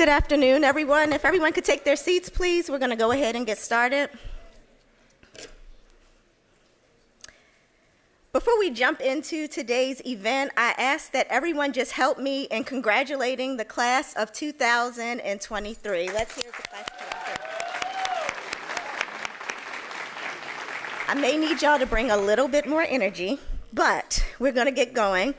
Good afternoon, everyone. If everyone could take their seats, please, we're going to go ahead and get started. Before we jump into today's event, I ask that everyone just help me in congratulating the class of 2023. Let's hear the class. I may need y'all to bring a little bit more energy, but we're going to get going.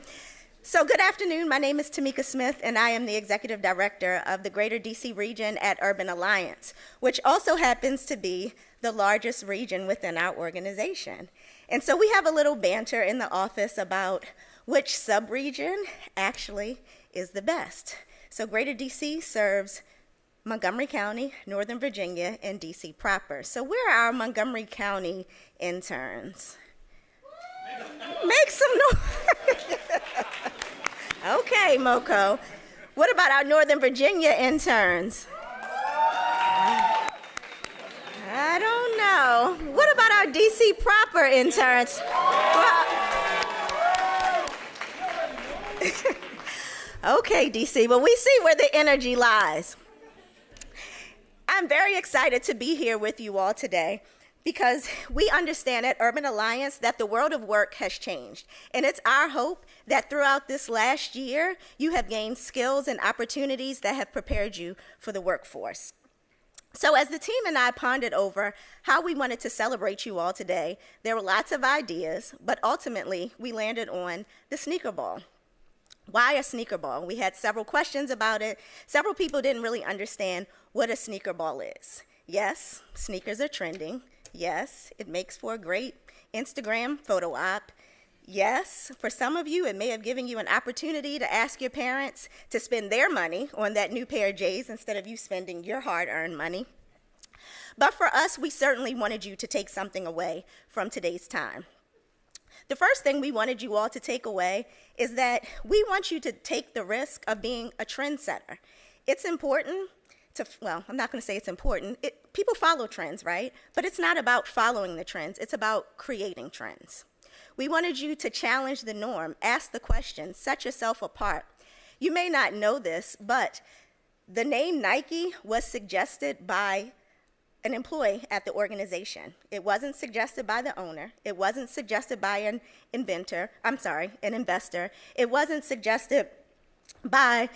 So good afternoon. My name is Tamika Smith, and I am the Executive Director of the Greater DC region at Urban Alliance, which also happens to be the largest region within our organization. And so we have a little banter in the office about which sub-region actually is the best. So Greater DC serves Montgomery County, Northern Virginia, and DC proper. So where are our Montgomery County interns? Make some noise. Okay, Moco. What about our Northern Virginia interns? I don't know. What about our DC proper interns? Okay, DC. Well, we see where the energy lies. I'm very excited to be here with you all today because we understand at Urban Alliance that the world of work has changed. And it's our hope that throughout this last year, you have gained skills and opportunities that have prepared you for the workforce. So as the team and I pondered over how we wanted to celebrate you all today, there were lots of ideas, but ultimately we landed on the sneaker ball. Why a sneaker ball? We had several questions about it. Several people didn't really understand what a sneaker ball is. Yes, sneakers are trending. Yes, it makes for a great Instagram photo op. Yes, for some of you, it may have given you an opportunity to ask your parents to spend their money on that new pair of J's instead of you spending your hard-earned money. But for us, we certainly wanted you to take something away from today's time. The first thing we wanted you all to take away is that we want you to take the risk of being a trendsetter. It's important to, well, I'm not going to say it's important. People follow trends, right? But it's not about following the trends. It's about creating trends. We wanted you to challenge the norm, ask the question, set yourself apart. You may not know this, but the name Nike was suggested by an employee at the organization. It wasn't suggested by the owner. It wasn't suggested by an investor. It wasn't suggested by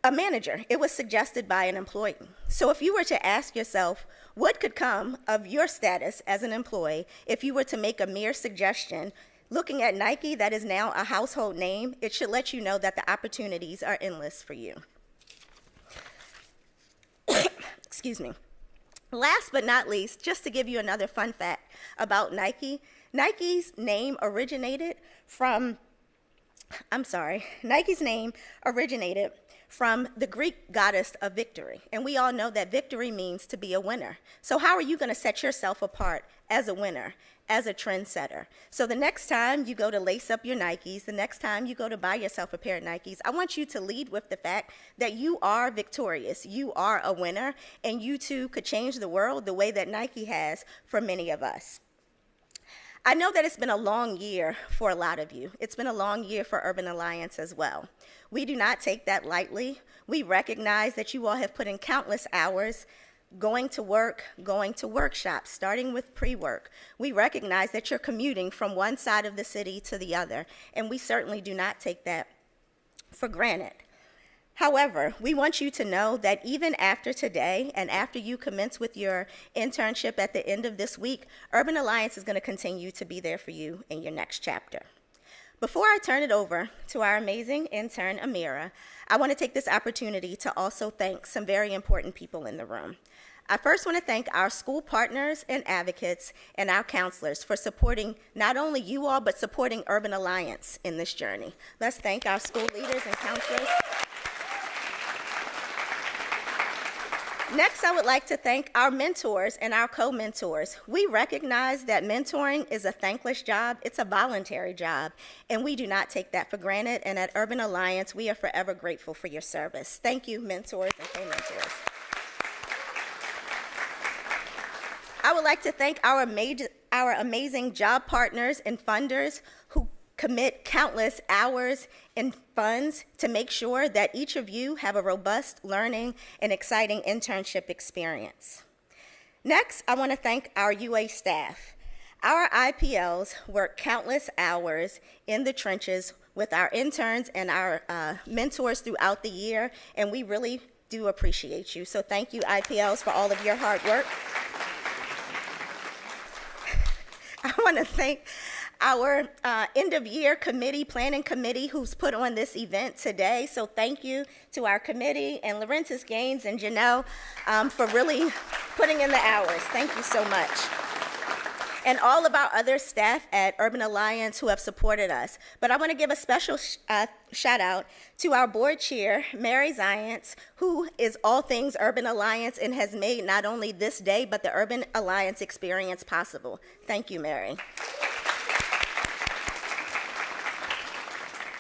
a manager. It was suggested by an employee. So if you were to ask yourself, what could come of your status as an employee if you were to make a mere suggestion, looking at Nike, that is now a household name, it should let you know that the opportunities are endless for you. Excuse me. Last but not least, just to give you another fun fact about Nike, Nike's name originated from the Greek goddess of victory. And we all know that victory means to be a winner. So how are you going to set yourself apart as a winner, as a trendsetter? So the next time you go to lace up your Nikes, the next time you go to buy yourself a pair of Nikes, I want you to lead with the fact that you are victorious, you are a winner, and you too could change the world the way that Nike has for many of us. I know that it's been a long year for a lot of you. It's been a long year for Urban Alliance as well. We do not take that lightly. We recognize that you all have put in countless hours going to work, going to workshops, starting with pre-work. We recognize that you're commuting from one side of the city to the other, and we certainly do not take that for granted. However, we want you to know that even after today and after you commence with your internship at the end of this week, Urban Alliance is going to continue to be there for you in your next chapter. Before I turn it over to our amazing intern, Amira, I want to take this opportunity to also thank some very important people in the room. I first want to thank our school partners and advocates and our counselors for supporting not only you all, but supporting Urban Alliance in this journey. Let's thank our school leaders and counselors. Next, I would like to thank our mentors and our co-mentors. We recognize that mentoring is a thankless job. It's a voluntary job, and we do not take that for granted. And at Urban Alliance, we are forever grateful for your service. Thank you, mentors and co-mentors. I would like to thank our amazing job partners and funders who commit countless hours and funds to make sure that each of you have a robust learning and exciting internship experience. Next, I want to thank our UA staff. Our IPLs work countless hours in the trenches with our interns and our mentors throughout the year, and we really do appreciate you. So thank you, IPLs, for all of your hard work. I want to thank our end-of-year planning committee who's put on this event today. So thank you to our committee and Laurentis Gaines and Janelle for really putting in the hours. Thank you so much. And all of our other staff at Urban Alliance who have supported us. But I want to give a special shout out to our board chair, Mary Zients, who is all things Urban Alliance and has made not only this day, but the Urban Alliance experience possible. Thank you, Mary.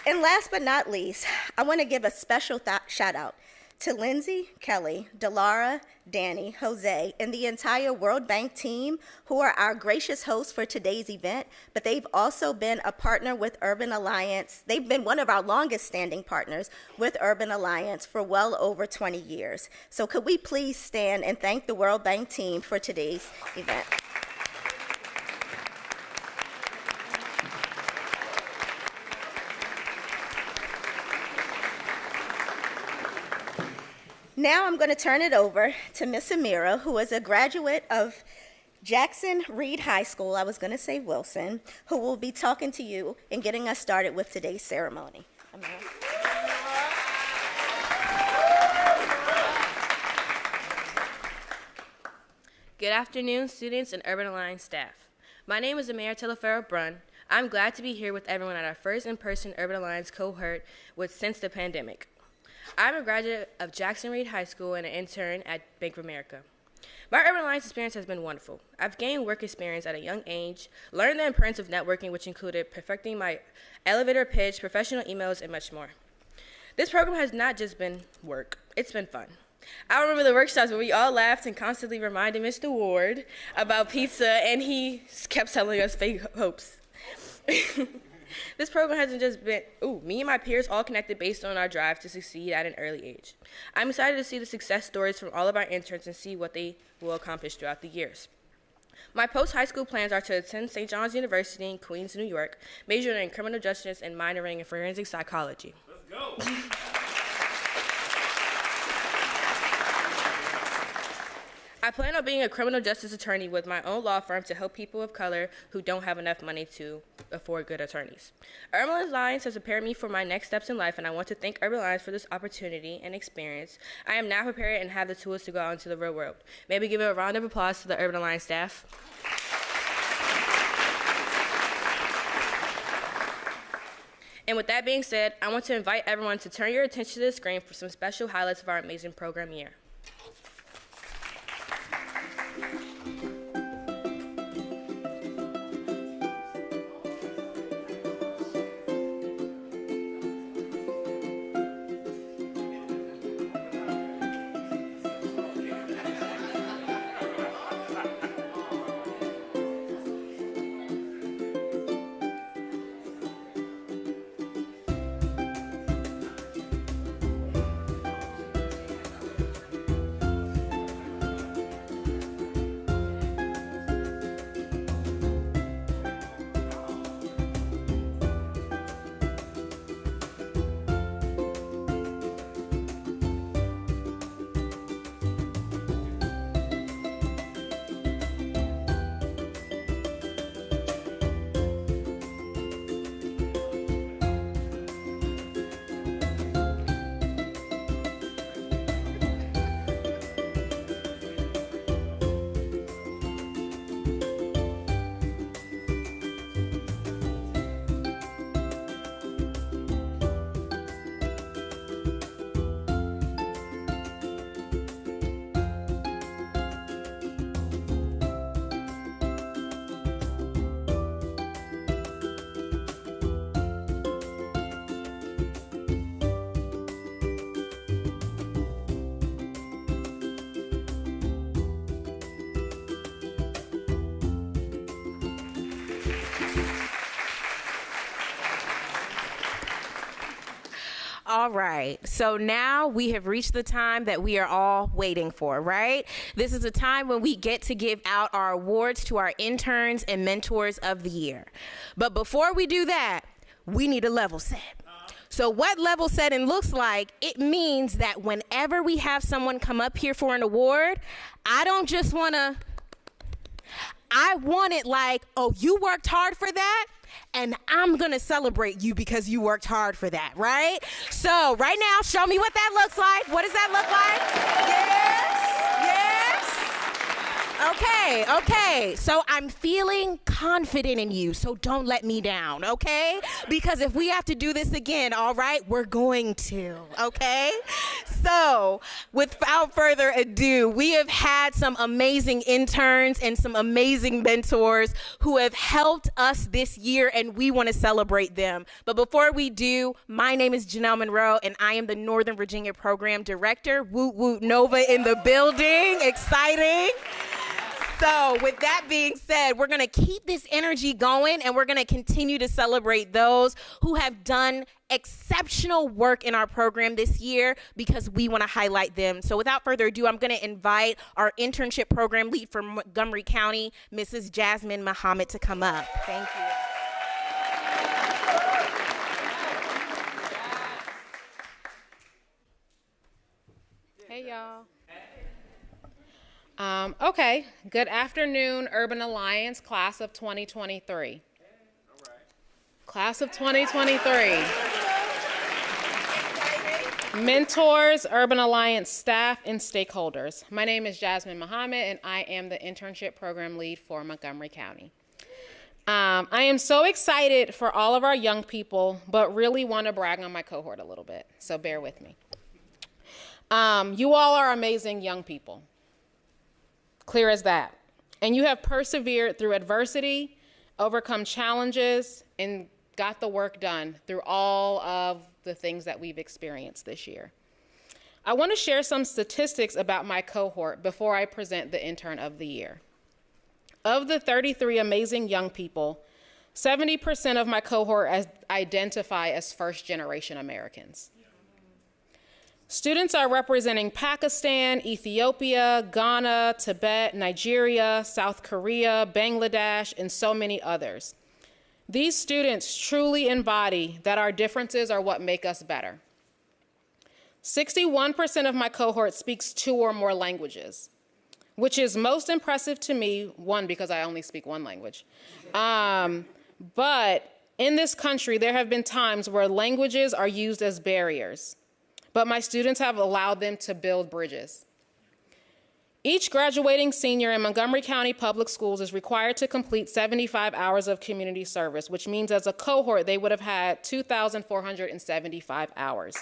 And last but not least, I want to give a special shout out to Lindsay, Kelly, Delara, Danny, Jose, and the entire World Bank team who are our gracious hosts for today's event, but they've also been a partner with Urban Alliance. They've been one of our longest standing partners with Urban Alliance for well over 20 years. So could we please stand and thank the World Bank team for today's event. Now I'm going to turn it over to Miss Amira, who is a graduate of Jackson Reed High School, I was going to say Wilson, who will be talking to you and getting us started with today's ceremony. Amira. Good afternoon, students and Urban Alliance staff. My name is Amira Telefero-Brunn. I'm glad to be here with everyone at our first in-person Urban Alliance cohort since the pandemic. I'm a graduate of Jackson Reed High School and an intern at Bank of America. My Urban Alliance experience has been wonderful. I've gained work experience at a young age, learned the importance of networking, which included perfecting my elevator pitch, professional emails, and much more. This program has not just been work, it's been fun. I remember the workshops where we all laughed and constantly reminded Mr. Ward about pizza, and he kept telling us fake hopes. This program hasn't just been, me and my peers all connected based on our drive to succeed at an early age. I'm excited to see the success stories from all of our interns and see what they will accomplish throughout the years. My post-high school plans are to attend St. John's University in Queens, New York, majoring in criminal justice and minoring in forensic psychology. Let's go. I plan on being a criminal justice attorney with my own law firm to help people of color who don't have enough money to afford good attorneys. Urban Alliance has prepared me for my next steps in life, and I want to thank Urban Alliance for this opportunity and experience. I am now prepared and have the tools to go out into the real world. Maybe give a round of applause to the Urban Alliance staff. And with that being said, I want to invite everyone to turn your attention to the screen for some special highlights of our amazing program year. All right, so now we have reached the time that we are all waiting for, right? This is a time when we get to give out our awards to our interns and mentors of the year. But before we do that, we need a level set. So what level setting looks like, it means that whenever we have someone come up here for an award, I want it like, oh, you worked hard for that, and I'm gonna celebrate you because you worked hard for that, right? So right now, show me what that looks like. What does that look like? Yes. Okay. So I'm feeling confident in you, so don't let me down, okay? Because if we have to do this again, all right, we're going to, okay? So without further ado, we have had some amazing interns and some amazing mentors who have helped us this year, and we want to celebrate them. But before we do, my name is Janelle Monroe, and I am the Northern Virginia Program Director. Woot Woot Nova in the building. Exciting. So with that being said, we're going to keep this energy going, and we're going to continue to celebrate those who have done exceptional work in our program this year because we want to highlight them. So without further ado, I'm going to invite our internship program lead for Montgomery County, Mrs. Jasmine Muhammad, to come up. Thank you. Hey, y'all. Okay, good afternoon, Urban Alliance, class of 2023. Class of 2023. Mentors, Urban Alliance staff, and stakeholders. My name is Jasmine Muhammad, and I am the internship program lead for Montgomery County. I am so excited for all of our young people, but really want to brag on my cohort a little bit, so bear with me. You all are amazing young people. Clear as that. And you have persevered through adversity, overcome challenges, and got the work done through all of the things that we've experienced this year. I want to share some statistics about my cohort before I present the intern of the year. Of the 33 amazing young people, 70% of my cohort identify as first-generation Americans. Students are representing Pakistan, Ethiopia, Ghana, Tibet, Nigeria, South Korea, Bangladesh, and so many others. These students truly embody that our differences are what make us better. 61% of my cohort speaks 2 or more languages, which is most impressive to me, one, because I only speak one language. But in this country, there have been times where languages are used as barriers. But my students have allowed them to build bridges. Each graduating senior in Montgomery County Public Schools is required to complete 75 hours of community service, which means as a cohort, they would have had 2,475 hours.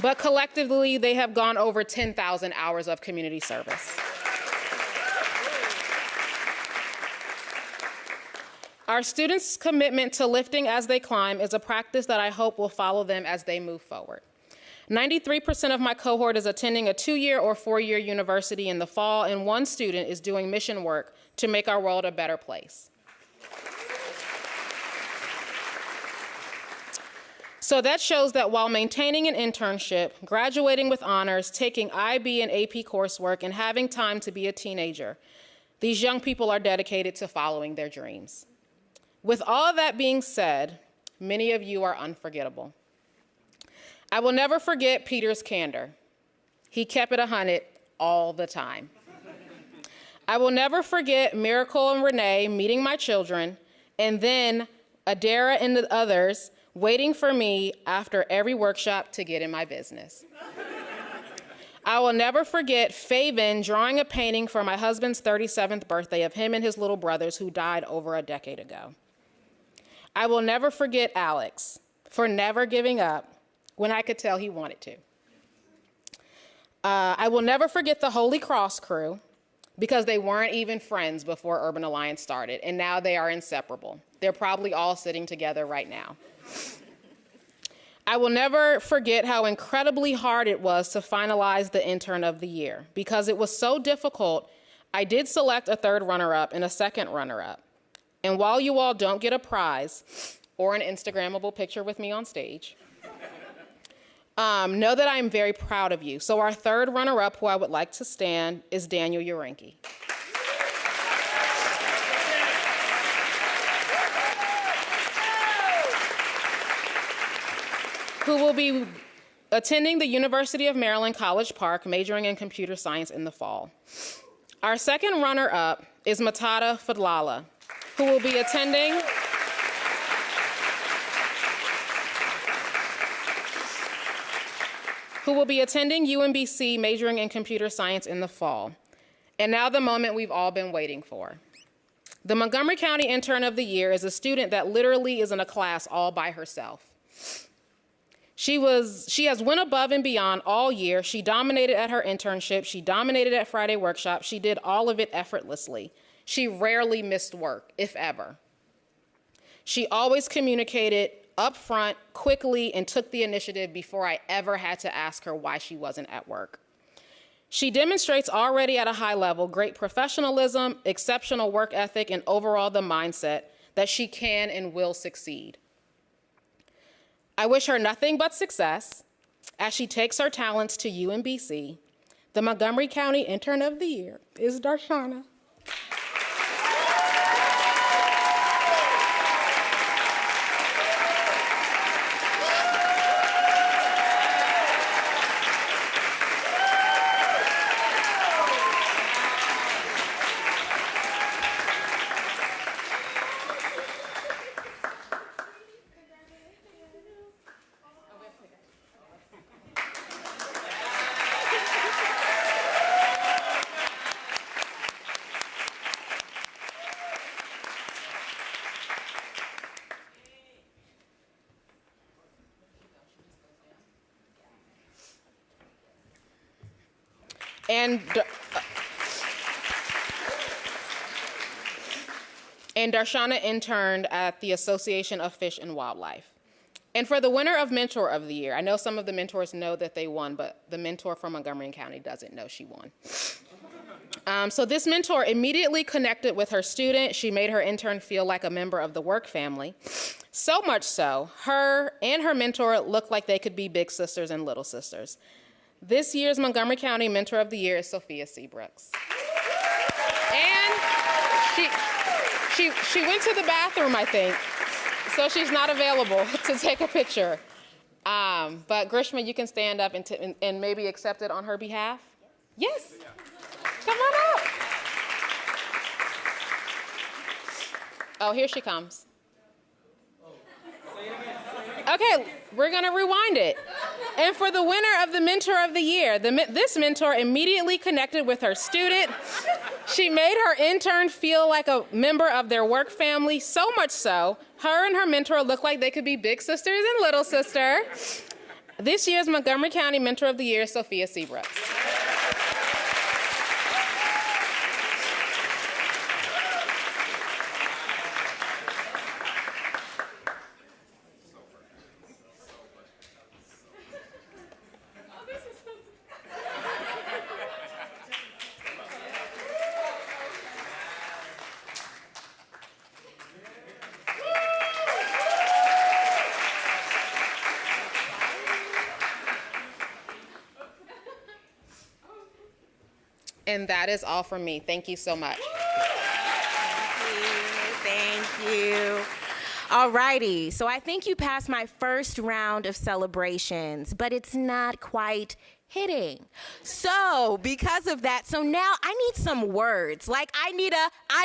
But collectively, they have gone over 10,000 hours of community service. Our students' commitment to lifting as they climb is a practice that I hope will follow them as they move forward. 93% of my cohort is attending a 2-year or 4-year university in the fall, and 1 student is doing mission work to make our world a better place. So that shows that while maintaining an internship, graduating with honors, taking IB and AP coursework, and having time to be a teenager, these young people are dedicated to following their dreams. With all that being said, many of you are unforgettable. I will never forget Peter's candor. He kept it 100 all the time. I will never forget Miracle and Renee meeting my children, and then Adara and the others waiting for me after every workshop to get in my business. I will never forget Fabian drawing a painting for my husband's 37th birthday of him and his little brothers who died over a decade ago. I will never forget Alex for never giving up when I could tell he wanted to. I will never forget the Holy Cross crew because they weren't even friends before Urban Alliance started, and now they are inseparable. They're probably all sitting together right now. I will never forget how incredibly hard it was to finalize the intern of the year. Because it was so difficult, I did select a 3rd runner-up and a 2nd runner-up. And while you all don't get a prize, or an Instagrammable picture with me on stage, know that I am very proud of you. So our third runner-up who I would like to stand is Daniel Urenki, who will be attending the University of Maryland College Park, majoring in computer science in the fall. Our second runner-up is Matada Fadlala, who will be attending UMBC, majoring in computer science in the fall. And now the moment we've all been waiting for. The Montgomery County Intern of the Year is a student that literally is in a class all by herself. She has went above and beyond all year. She dominated at her internship. She dominated at Friday workshop. She did all of it effortlessly. She rarely missed work, if ever. She always communicated upfront, quickly, and took the initiative before I ever had to ask her why she wasn't at work. She demonstrates already at a high level great professionalism, exceptional work ethic, and overall the mindset that she can and will succeed. I wish her nothing but success as she takes her talents to UMBC. The Montgomery County Intern of the Year is Darshana. And Darshana interned at the Association of Fish and Wildlife. And for the winner of Mentor of the Year, I know some of the mentors know that they won, but the mentor from Montgomery County doesn't know she won. So this mentor immediately connected with her student. She made her intern feel like a member of the work family. So much so, her and her mentor looked like they could be big sisters and little sisters. This year's Montgomery County Mentor of the Year is Sophia Seabrooks. And she went to the bathroom, I think, so she's not available to take a picture. But Grishma, you can stand up and maybe accept it on her behalf? Yes. Come on up. Oh, here she comes. Okay, we're going to rewind it. And for the winner of the Mentor of the Year, this mentor immediately connected with her student. She made her intern feel like a member of their work family, so much so, her and her mentor looked like they could be big sisters and little sister. This year's Montgomery County Mentor of the Year is Sophia Seabrooks. And that is all from me. Thank you so much. Thank you. All righty. So I think you passed my first round of celebrations, but it's not quite hitting. So because of that, so now I need some words. Like I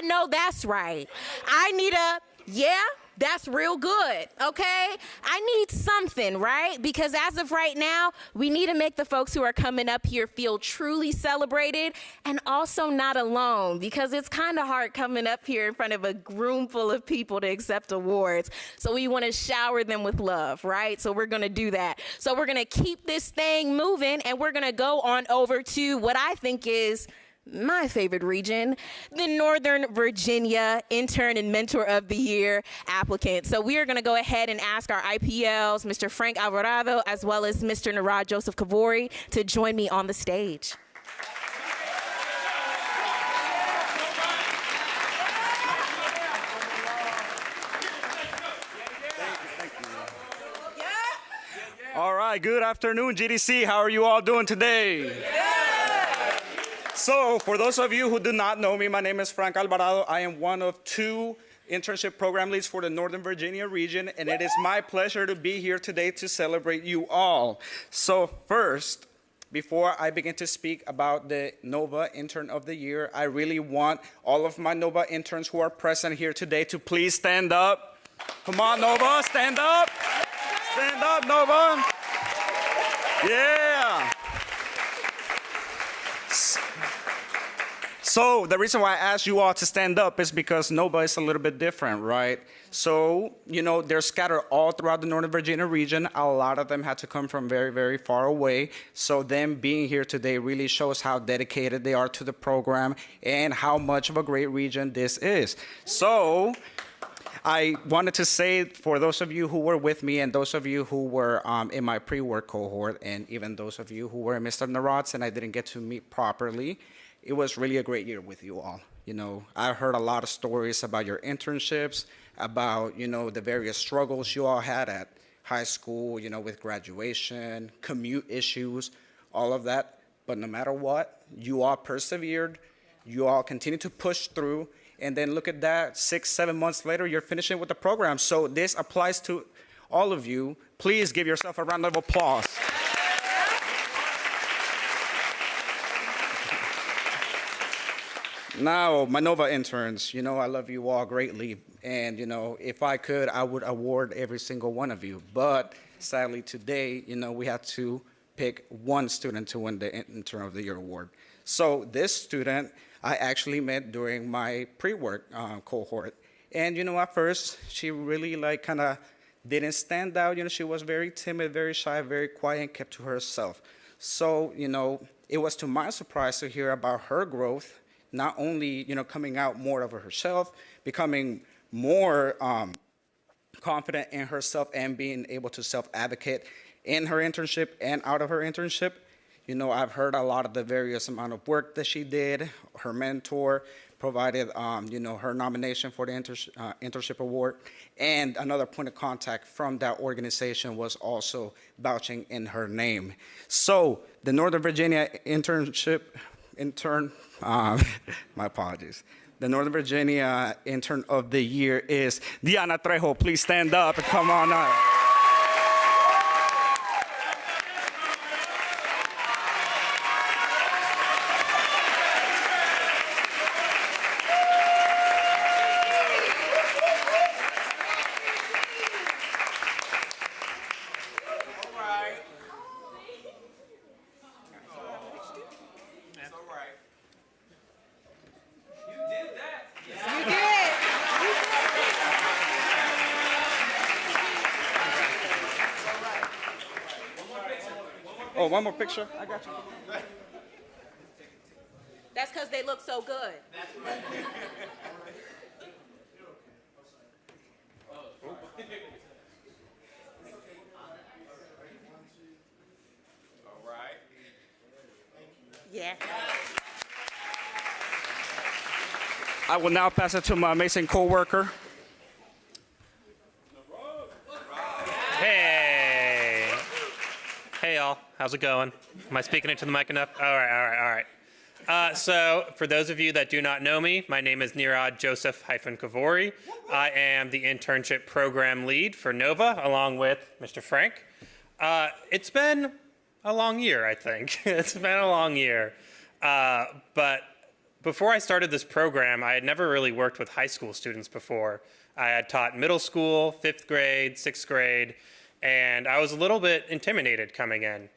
know that's right. I need a, yeah, that's real good, okay? I need something, right? Because as of right now, we need to make the folks who are coming up here feel truly celebrated and also not alone, because it's kind of hard coming up here in front of a room full of people to accept awards. So we want to shower them with love, right? So we're going to do that. So we're going to keep this thing moving, and we're going to go on over to what I think is my favorite region, the Northern Virginia Intern and Mentor of the Year applicant. So we are going to go ahead and ask our IPLs, Mr. Frank Alvarado, as well as Mr. Narad Joseph Kavori, to join me on the stage. right, good afternoon, GDC. How are you all doing today? So, for those of you who do not know me, my name is Frank Alvarado. I am one of 2 internship program leads for the Northern Virginia region, and it is my pleasure to be here today to celebrate you all. So first, before I begin to speak about the NOVA Intern of the Year, I really want all of my NOVA interns who are present here today to please stand up. Come on, NOVA, stand up. Stand up, NOVA. Yeah. So the reason why I asked you all to stand up is because NOVA is a little bit different, right? So, they're scattered all throughout the Northern Virginia region. A lot of them had to come from very, very far away. So them being here today really shows how dedicated they are to the program and how much of a great region this is. So I wanted to say, for those of you who were with me and those of you who were in my pre-work cohort, and even those of you who were in Mr. Narod's and I didn't get to meet properly, it was really a great year with you all. I heard a lot of stories about your internships, about, the various struggles you all had at high school, with graduation, commute issues, all of that. But no matter what, you all persevered, you all continued to push through, and then look at that, 6-7 months later, you're finishing with the program. So this applies to all of you. Please give yourself a round of applause. Now, my NOVA interns, I love you all greatly. And, if I could, I would award every single one of you. But sadly today, we had to pick one student to win the Intern of the Year award. So this student, I actually met during my pre-work cohort. And, at first, she really kind of didn't stand out. She was very timid, very shy, very quiet, and kept to herself. So, it was to my surprise to hear about her growth, not only, coming out more of herself, becoming more confident in herself and being able to self-advocate in her internship and out of her internship. I've heard a lot of the various amount of work that she did. Her mentor provided, her nomination for the internship award. And another point of contact from that organization was also vouching in her name. So the Northern Virginia my apologies. The Northern Virginia Intern of the Year is Diana Trejo. Please stand up and come on up. Oh, one more picture? I got you. That's because they look so good. All right. Yeah. I will now pass it to my amazing coworker. Hey. Hey, y'all. How's it going? Am I speaking into the mic enough? All right. So, for those of you that do not know me, my name is Nirad Joseph-Kavori. I am the internship program lead for NOVA, along with Mr. Frank. It's been a long year, I think. It's been a long year. But before I started this program, I had never really worked with high school students before. I had taught middle school, 5th grade, 6th grade, and I was a little bit intimidated coming in.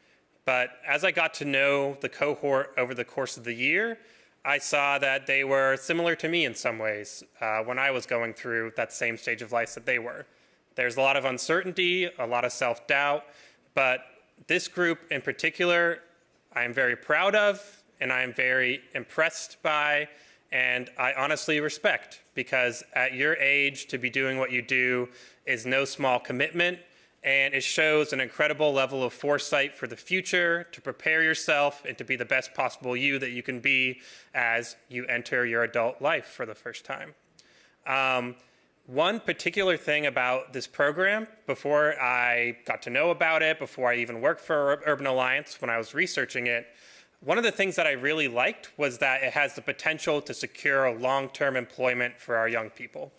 But as I got to know the cohort over the course of the year, I saw that they were similar to me in some ways when I was going through that same stage of life that they were. There's a lot of uncertainty, a lot of self-doubt, but this group in particular, I am very proud of, and I am very impressed by, and I honestly respect, because at your age, to be doing what you do is no small commitment, and it shows an incredible level of foresight for the future, to prepare yourself and to be the best possible you that you can be as you enter your adult life for the first time. One particular thing about this program, before I got to know about it, before I even worked for Urban Alliance, when I was researching it, one of the things that I really liked was that it has the potential to secure long-term employment for our young people.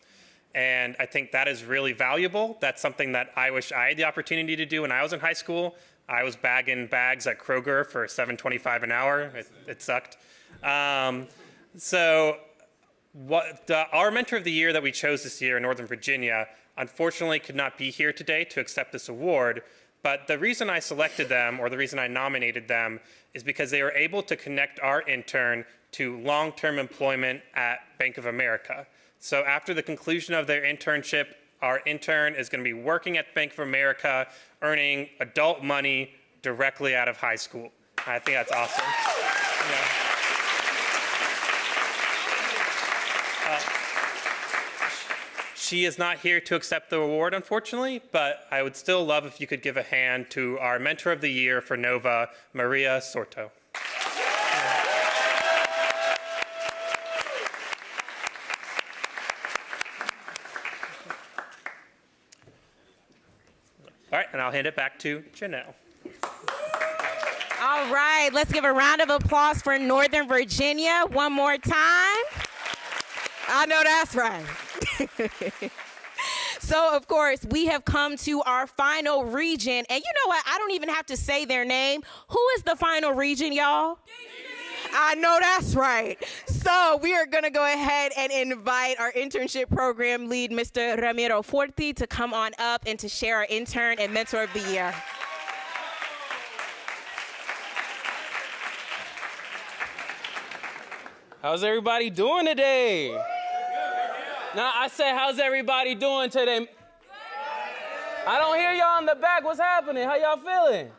And I think that is really valuable. That's something that I wish I had the opportunity to do when I was in high school. I was bagging bags at Kroger for $7.25 an hour. It sucked. Our Mentor of the Year that we chose this year in Northern Virginia, unfortunately could not be here today to accept this award. But the reason I selected them, or the reason I nominated them, is because they were able to connect our intern to long-term employment at Bank of America. So after the conclusion of their internship, our intern is going to be working at Bank of America, earning adult money directly out of high school. I think that's awesome. She is not here to accept the award, unfortunately, but I would still love if you could give a hand to our Mentor of the Year for Nova, Maria Sorto. All right, and I'll hand it back to Janelle. All right, let's give a round of applause for Northern Virginia one more time. I know that's right. So, of course, we have come to our final region. And you know what? I don't even have to say their name. Who is the final region, y'all? I know that's right. So we are going to go ahead and invite our internship program lead, Mr. Ramiro Forti, to come on up and to share our intern and mentor of the year. How's everybody doing today? Now, I said, how's everybody doing today? I don't hear y'all in the back. What's happening? How y'all feeling?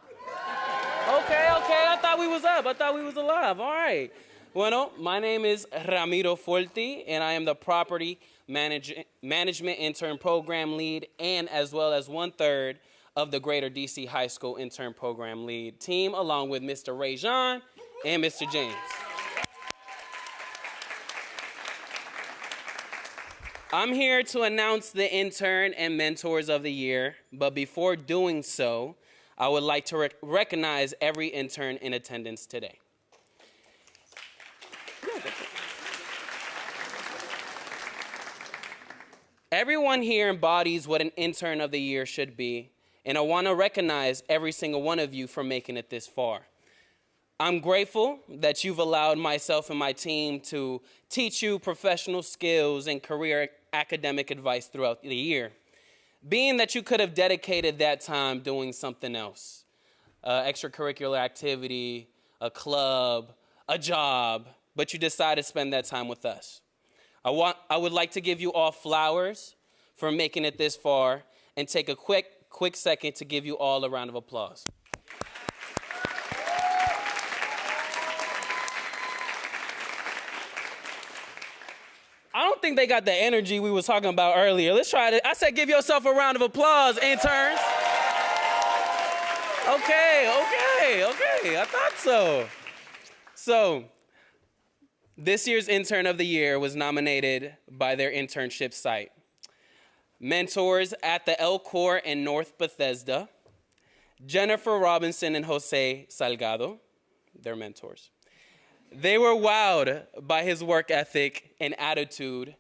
Okay. I thought we was up. I thought we was alive. All right. Bueno, my name is Ramiro Forti, and I am the Property Management Intern Program Lead, and as well as 1/3 of the Greater DC High School Intern Program Lead team, along with Mr. Ray Jean and Mr. James. I'm here to announce the Intern and Mentors of the Year, but before doing so, I would like to recognize every intern in attendance today. Everyone here embodies what an Intern of the Year should be, and I want to recognize every single one of you for making it this far. I'm grateful that you've allowed myself and my team to teach you professional skills and career academic advice throughout the year, being that you could have dedicated that time doing something else, extracurricular activity, a club, a job, but you decided to spend that time with us. I would like to give you all flowers for making it this far and take a quick second to give you all a round of applause. I don't think they got the energy we was talking about earlier. Let's try it. I said give yourself a round of applause, interns. Okay. I thought so. So, this year's Intern of the Year was nominated by their internship site. Mentors at the El Cor in North Bethesda, Jennifer Robinson and Jose Salgado, their mentors. They were wowed by his work ethic and attitude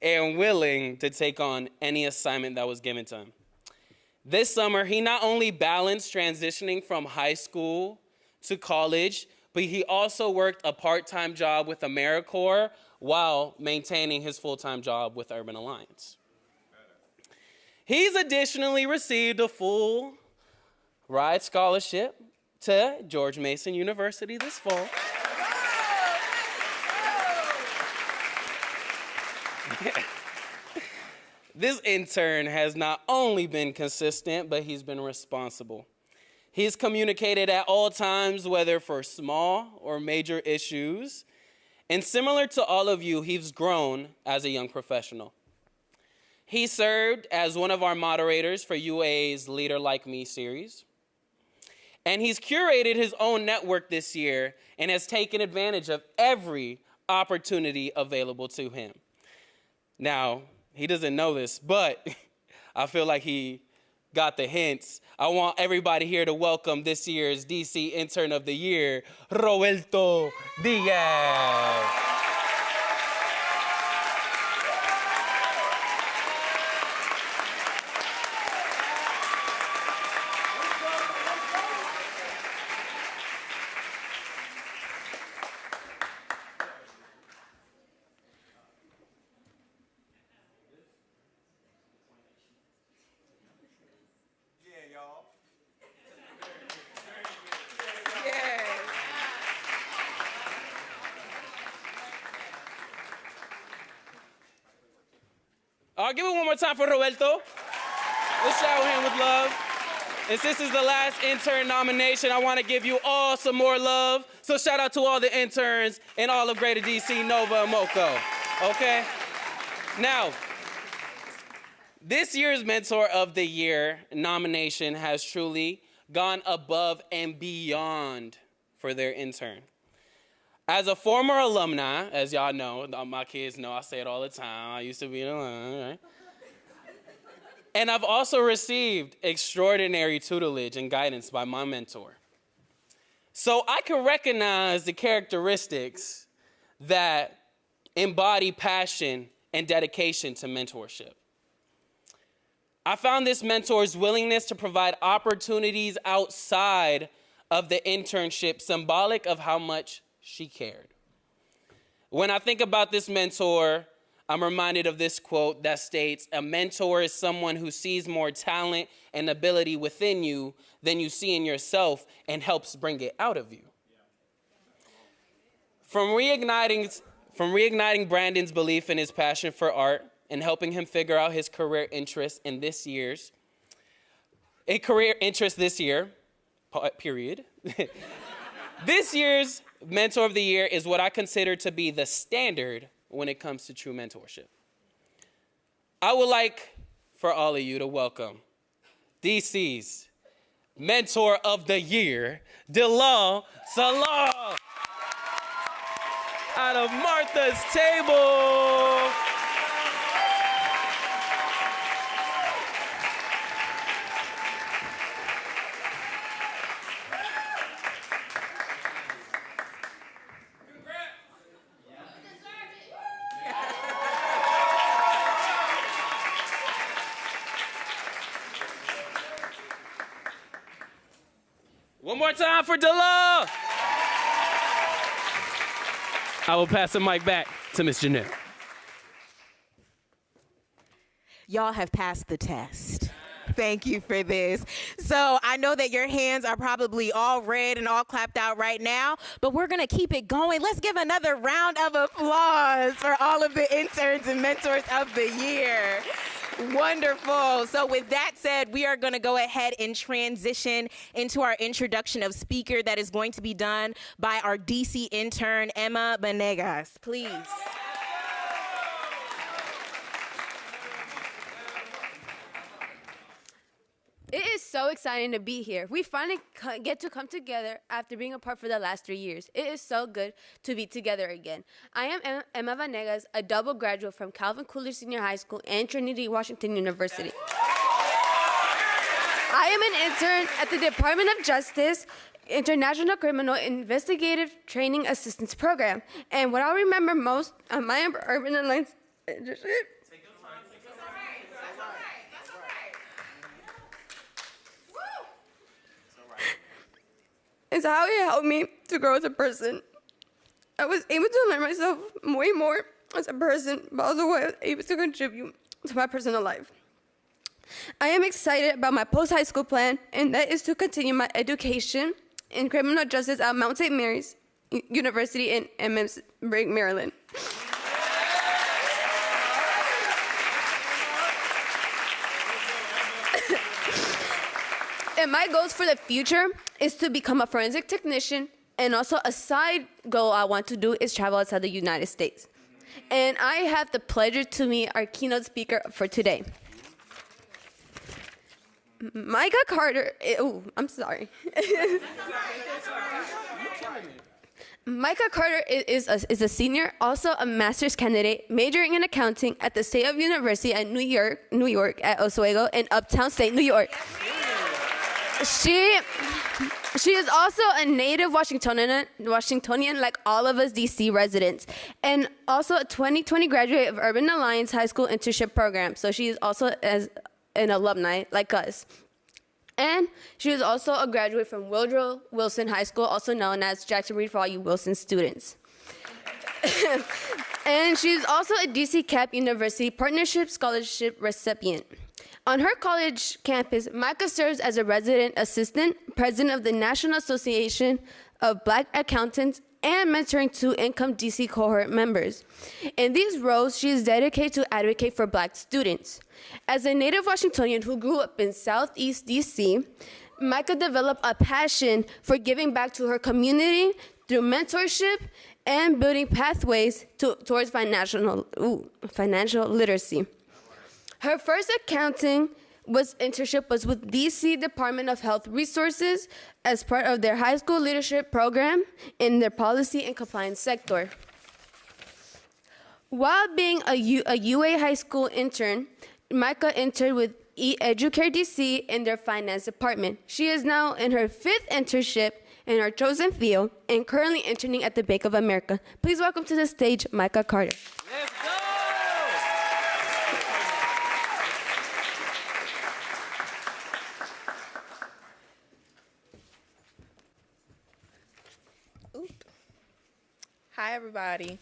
and willing to take on any assignment that was given to him. This summer, he not only balanced transitioning from high school to college, but he also worked a part-time job with AmeriCorps while maintaining his full-time job with Urban Alliance. He's additionally received a full ride scholarship to George Mason University this fall. This intern has not only been consistent, but he's been responsible. He's communicated at all times, whether for small or major issues. And similar to all of you, he's grown as a young professional. He served as one of our moderators for UA's Leader Like Me series. And he's curated his own network this year and has taken advantage of every opportunity available to him. Now, he doesn't know this, but I feel like he got the hints. I want everybody here to welcome this year's DC Intern of the Year, Roberto Diaz. Give it one more time for Roberto. Let's shower him with love. And since this is the last intern nomination, I want to give you all some more love. So shout out to all the interns and all of Greater DC, Nova, and Moco. Okay? Now, this year's Mentor of the Year nomination has truly gone above and beyond for their intern. As a former alumni, as y'all know, my kids know, I say it all the time, I used to be an alumni, right? And I've also received extraordinary tutelage and guidance by my mentor. So I can recognize the characteristics that embody passion and dedication to mentorship. I found this mentor's willingness to provide opportunities outside of the internship symbolic of how much she cared. When I think about this mentor, I'm reminded of this quote that states, "A mentor is someone who sees more talent and ability within you than you see in yourself and helps bring it out of you." From reigniting Brandon's belief in his passion for art and helping him figure out his career interest in this year's, period. This year's Mentor of the Year is what I consider to be the standard when it comes to true mentorship. I would like for all of you to welcome DC's Mentor of the Year, Delon Salah, out of Martha's Table. One more time for Delon. I will pass the mic back to Ms. Janelle. Y'all have passed the test. Thank you for this. So I know that your hands are probably all red and all clapped out right now, but we're going to keep it going. Let's give another round of applause for all of the interns and mentors of the year. Wonderful. So with that said, we are going to go ahead and transition into our introduction of speaker that is going to be done by our DC intern, Emma Benegas. Please. It is so exciting to be here. We finally get to come together after being apart for the last 3 years. It is so good to be together again. I am Emma Vanegas, a double graduate from Calvin Coolidge Senior High School and Trinity Washington University. I am an intern at the Department of Justice International Criminal Investigative Training Assistance Program. And what I remember most of my Urban Alliance internship is how it helped me to grow as a person. I was able to learn myself way more as a person, but also I was able to contribute to my personal life. I am excited about my post-high school plan, and that is to continue my education in criminal justice at Mount St. Mary's University in Emmitsburg, Maryland. And my goals for the future is to become a forensic technician, and also a side goal I want to do is travel outside the United States. And I have the pleasure to meet our keynote speaker for today. Micah Carter, I'm sorry. Micah Carter is a senior, also a master's candidate, majoring in accounting at the State of University at New York at Oswego in Uptown State, New York. She is also a native Washingtonian like all of us DC residents, and also a 2020 graduate of Urban Alliance High School internship program. So she is also as an alumni like us. And she is also a graduate from Woodrow Wilson High School, also known as Jackson Reed for all you Wilson students. And she's also a DC Cap University Partnership Scholarship recipient. On her college campus, Micah serves as a resident assistant, president of the National Association of Black Accountants, and mentoring 2 Income DC cohort members. In these roles, she is dedicated to advocate for Black students. As a native Washingtonian who grew up in Southeast DC, Micah developed a passion for giving back to her community through mentorship and building pathways towards financial literacy. Her first accounting internship was with DC Department of Health Resources as part of their high school leadership program in their policy and compliance sector. While being a UA high school intern, Micah interned with Educare DC in their finance department. She is now in her 5th internship in her chosen field and currently interning at the Bank of America. Please welcome to the stage, Micah Carter. Let's go! Hi, everybody.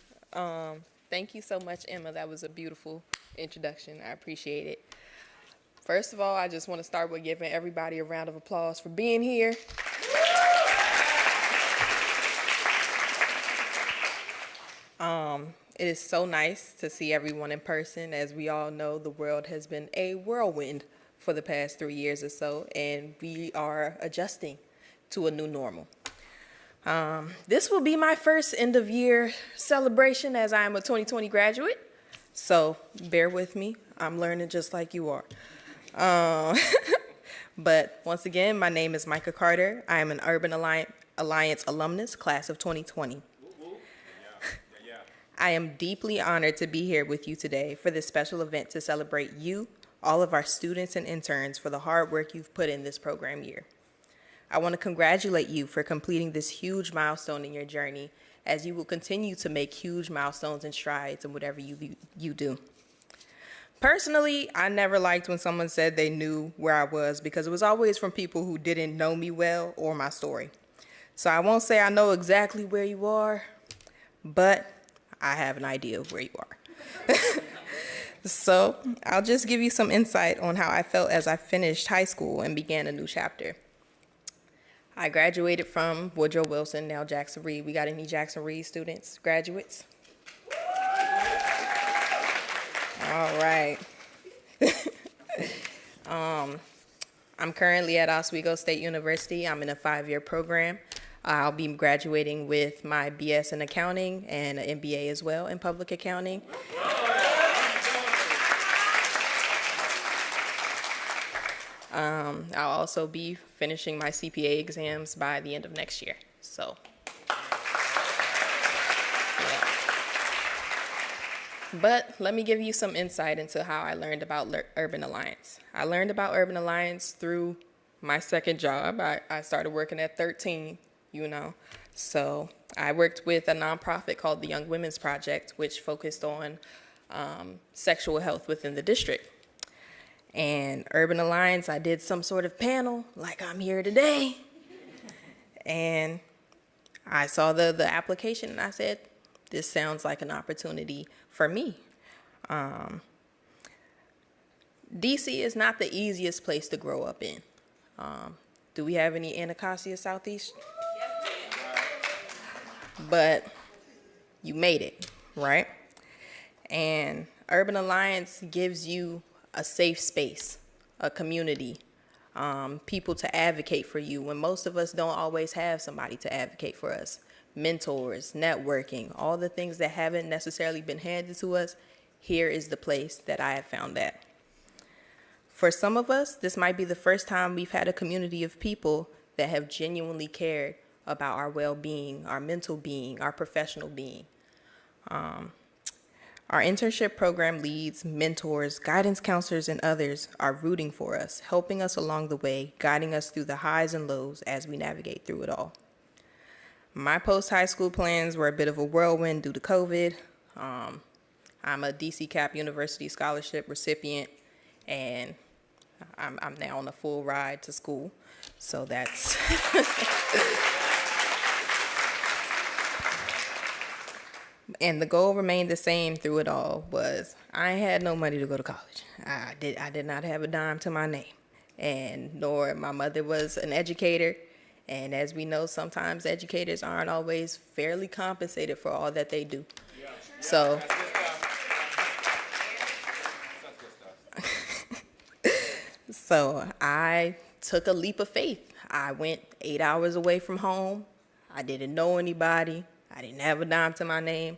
Thank you so much, Emma. That was a beautiful introduction. I appreciate it. First of all, I just want to start with giving everybody a round of applause for being here. It is so nice to see everyone in person. As we all know, the world has been a whirlwind for the past 3 years or so, and we are adjusting to a new normal. This will be my first end of year celebration as I am a 2020 graduate. So bear with me. I'm learning just like you are. But once again, my name is Micah Carter. I am an Urban Alliance alumnus, class of 2020. I am deeply honored to be here with you today for this special event to celebrate you, all of our students and interns, for the hard work you've put in this program year. I want to congratulate you for completing this huge milestone in your journey, as you will continue to make huge milestones and strides in whatever you do. Personally, I never liked when someone said they knew where I was, because it was always from people who didn't know me well or my story. So I won't say I know exactly where you are, but I have an idea of where you are. So I'll just give you some insight on how I felt as I finished high school and began a new chapter. I graduated from Woodrow Wilson, now Jackson Reed. We got any Jackson Reed students, graduates? All right. I'm currently at Oswego State University. I'm in a 5-year program. I'll be graduating with my BS in accounting and an MBA as well in public accounting. I'll also be finishing my CPA exams by the end of next year. So, yeah. But let me give you some insight into how I learned about Urban Alliance. I learned about Urban Alliance through my second job. I started working at 13, you know. So I worked with a nonprofit called the Young Women's Project, which focused on sexual health within the district. And Urban Alliance, I did some sort of panel like I'm here today. And I saw the application and I said, this sounds like an opportunity for me. DC is not the easiest place to grow up in. Do we have any Anacostia Southeast? But you made it, right? And Urban Alliance gives you a safe space, a community, people to advocate for you when most of us don't always have somebody to advocate for us. Mentors, networking, all the things that haven't necessarily been handed to us, here is the place that I have found that. For some of us, this might be the first time we've had a community of people that have genuinely cared about our well-being, our mental being, our professional being. Our internship program leads, mentors, guidance counselors, and others are rooting for us, helping us along the way, guiding us through the highs and lows as we navigate through it all. My post-high school plans were a bit of a whirlwind due to COVID. I'm a DC Cap University scholarship recipient, and I'm now on a full ride to school. So that's and the goal remained the same through it all. Was I had no money to go to college. I did not have a dime to my name, and nor my mother was an educator. And as we know, sometimes educators aren't always fairly compensated for all that they do. Yeah. So. So I took a leap of faith. I went 8 hours away from home. I didn't know anybody. I didn't have a dime to my name,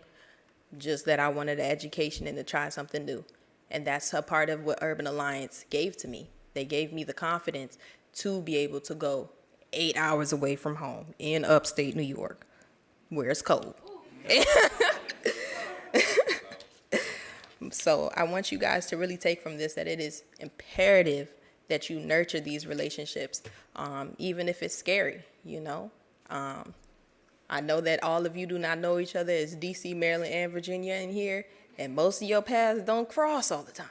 just that I wanted an education and to try something new. And that's a part of what Urban Alliance gave to me. They gave me the confidence to be able to go 8 hours away from home in upstate New York, where it's cold. So I want you guys to really take from this that it is imperative that you nurture these relationships, even if it's scary, you know. I know that all of you do not know each other. It's DC, Maryland, and Virginia in here, and most of your paths don't cross all the time.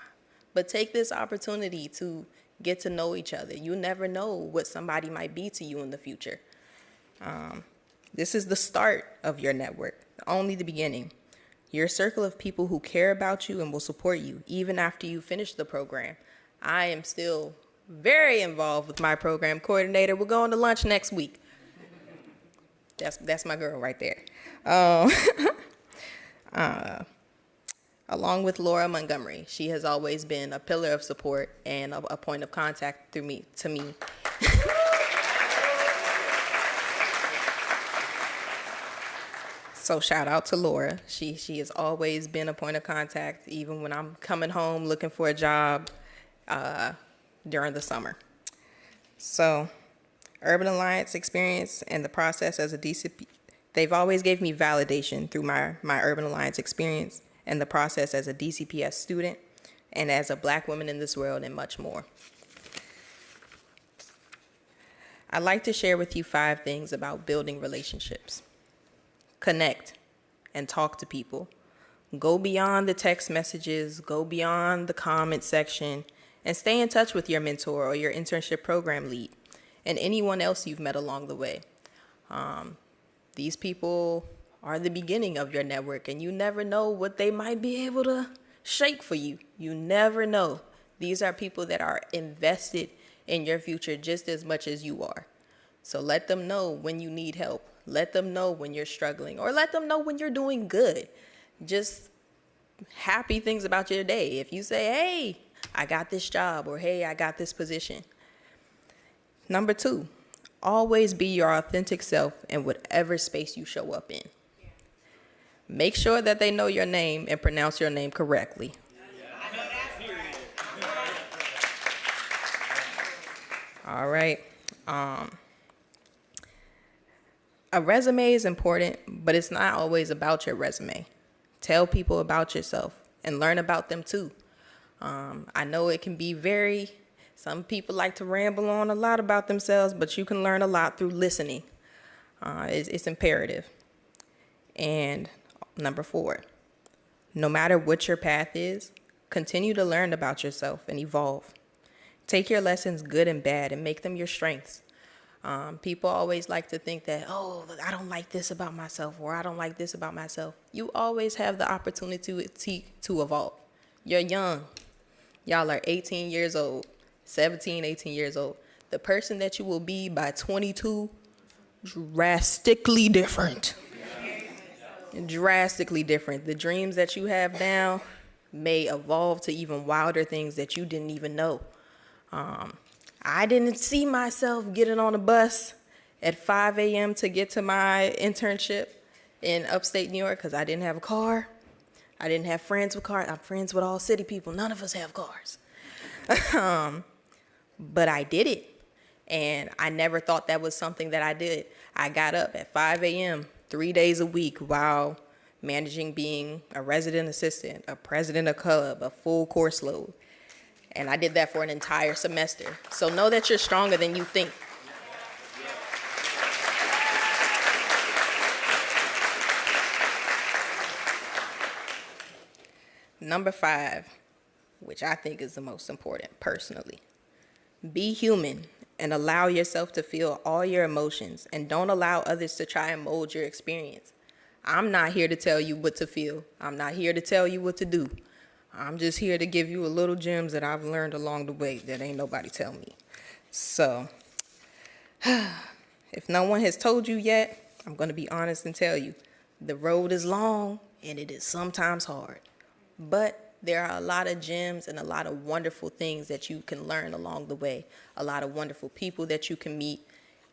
But take this opportunity to get to know each other. You never know what somebody might be to you in the future. This is the start of your network, only the beginning. Your circle of people who care about you and will support you even after you finish the program. I am still very involved with my program coordinator. We're going to lunch next week. That's my girl right there. Along with Laura Montgomery, she has always been a pillar of support and a point of contact to me. So shout out to Laura. She has always been a point of contact, even when I'm coming home looking for a job during the summer. So Urban Alliance experience and the process as a DCP, they've always gave me validation through my Urban Alliance experience and the process as a DCPS student and as a Black woman in this world and much more. I'd like to share with you 5 things about building relationships. Connect and talk to people. Go beyond the text messages, go beyond the comment section, and stay in touch with your mentor or your internship program lead and anyone else you've met along the way. These people are the beginning of your network, and you never know what they might be able to shake for you. You never know. These are people that are invested in your future just as much as you are. So let them know when you need help. Let them know when you're struggling, or let them know when you're doing good. Just happy things about your day. If you say, hey, I got this job, or hey, I got this position. Number 2, always be your authentic self in whatever space you show up in. Make sure that they know your name and pronounce your name correctly. All right. A resume is important, but it's not always about your resume. Tell people about yourself and learn about them too. I know it can be some people like to ramble on a lot about themselves, but you can learn a lot through listening. It's imperative. And number 4, no matter what your path is, continue to learn about yourself and evolve. Take your lessons, good and bad, and make them your strengths. People always like to think that, oh, I don't like this about myself, or I don't like this about myself. You always have the opportunity to evolve. You're young. Y'all are 18 years old, 17, 18 years old. The person that you will be by 22, drastically different. Drastically different. The dreams that you have now may evolve to even wilder things that you didn't even know. I didn't see myself getting on a bus at 5 a.m. to get to my internship in upstate New York because I didn't have a car. I didn't have friends with cars. I'm friends with all city people. None of us have cars. But I did it. And I never thought that was something that I did. I got up at 5 a.m. 3 days a week while managing being a resident assistant, a president of club, a full course load. And I did that for an entire semester. So know that you're stronger than you think. Number 5, which I think is the most important personally. Be human and allow yourself to feel all your emotions, and don't allow others to try and mold your experience. I'm not here to tell you what to feel. I'm not here to tell you what to do. I'm just here to give you a little gems that I've learned along the way that ain't nobody tell me. So, if no one has told you yet, I'm going to be honest and tell you, the road is long and it is sometimes hard. But there are a lot of gems and a lot of wonderful things that you can learn along the way. A lot of wonderful people that you can meet.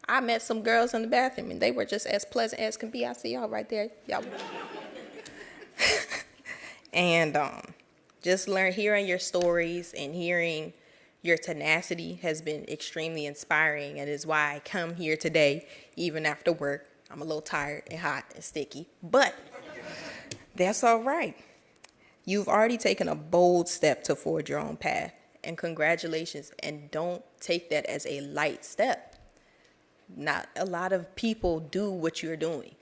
I met some girls in the bathroom and they were just as pleasant as can be. I see y'all right there. Y'all. And just hearing your stories and hearing your tenacity has been extremely inspiring, and is why I come here today, even after work. I'm a little tired and hot and sticky, but that's all right. You've already taken a bold step to forge your own path, and congratulations, and don't take that as a light step. Not a lot of people do what you're doing,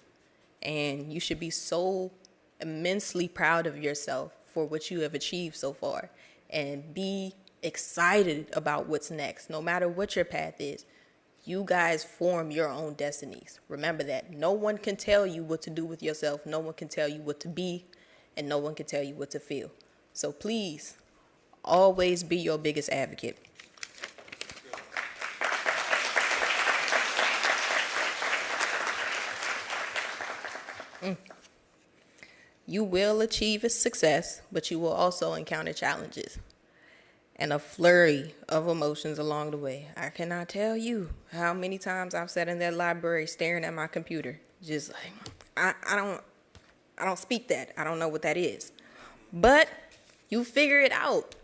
and you should be so immensely proud of yourself for what you have achieved so far, and be excited about what's next. No matter what your path is, you guys form your own destinies. Remember that. No one can tell you what to do with yourself. No one can tell you what to be, and no one can tell you what to feel. So please, always be your biggest advocate. You will achieve success, but you will also encounter challenges and a flurry of emotions along the way. I cannot tell you how many times I've sat in that library staring at my computer, just like, I don't speak that. I don't know what that is. But you figure it out.